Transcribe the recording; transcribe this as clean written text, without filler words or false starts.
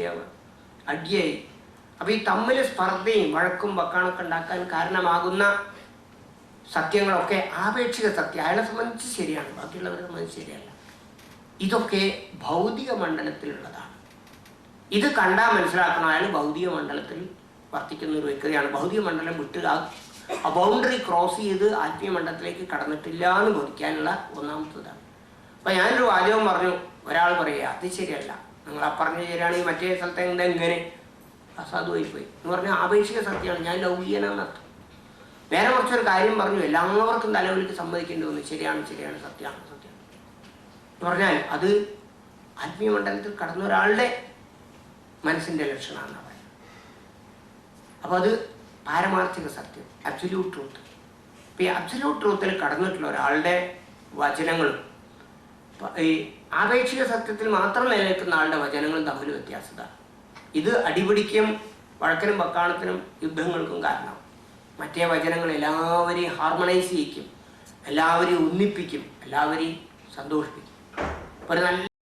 ശരിയാവുക? അടിയായി. അപ്പം ഈ തമ്മിൽ സ്പർദ്ധയും വഴക്കും വക്കാണൊക്കെ ഉണ്ടാക്കാൻ കാരണമാകുന്ന സത്യങ്ങളൊക്കെ ആപേക്ഷിക സത്യം. അയാളെ സംബന്ധിച്ച് ശരിയാണ്, ബാക്കിയുള്ളവരെ സംബന്ധിച്ച് ശരിയല്ല. ഇതൊക്കെ ഭൗതിക മണ്ഡലത്തിലുള്ളതാണ്. ഇത് കണ്ടാൽ മനസ്സിലാക്കണം അയാൾ ഭൗതിക മണ്ഡലത്തിൽ വർത്തിക്കുന്ന ഒരു വ്യക്തിയാണ്. ഭൗതിക മണ്ഡലം വിട്ട് ആ ബൗണ്ടറി ക്രോസ് ചെയ്ത് ആത്മീയ മണ്ഡലത്തിലേക്ക് കടന്നിട്ടില്ല എന്ന് ബോധിക്കാനുള്ള ഒന്നാമത്തതാണ്. അപ്പം ഞാനൊരു വാചകം പറഞ്ഞു, ഒരാൾ പറയുക അത് ശരിയല്ല, നിങ്ങൾ ആ പറഞ്ഞ ശരിയാണെങ്കിൽ മറ്റേ സ്ഥലത്തെ എന്താ ഇങ്ങനെ അസാധുവായി പോയി എന്ന് പറഞ്ഞാൽ ആപേക്ഷിക സത്യമാണ്, ഞാൻ ലൗകികനാന്നർത്ഥം. വേറെ കുറച്ചൊരു കാര്യം പറഞ്ഞു, എല്ലാവർക്കും തലവലിക്ക് സമ്മതിക്കേണ്ടി വന്നു, ശരിയാണ് ശരിയാണ് സത്യമാണ് സത്യമാണ് എന്ന് പറഞ്ഞാൽ അത് ആത്മീയ മണ്ഡലത്തിൽ കടന്ന ഒരാളുടെ മനസ്സിൻ്റെ ലക്ഷണമാണെന്ന് പറയുന്നത്. അപ്പോൾ അത് പാരമാർത്ഥിക സത്യം, അബ്സല്യൂട്ട് ട്രൂത്ത്. ഇപ്പം ഈ അബ്സല്യൂട്ട് ട്രൂത്തിൽ കടന്നിട്ടുള്ള ഒരാളുടെ വചനങ്ങളും ഈ ആപേക്ഷിക സത്യത്തിൽ മാത്രം നിലനിൽക്കുന്ന ആളുടെ വചനങ്ങളും തമ്മിൽ വ്യത്യാസത. ഇത് അടിപിടിക്കും വഴക്കിനും വക്കാണത്തിനും യുദ്ധങ്ങൾക്കും കാരണം. മറ്റേ വചനങ്ങൾ എല്ലാവരെയും ഹാർമണൈസ് ചെയ്യിക്കും, എല്ലാവരെയും ഒന്നിപ്പിക്കും, എല്ലാവരെയും സന്തോഷിപ്പിക്കും. ഒരു നല്ല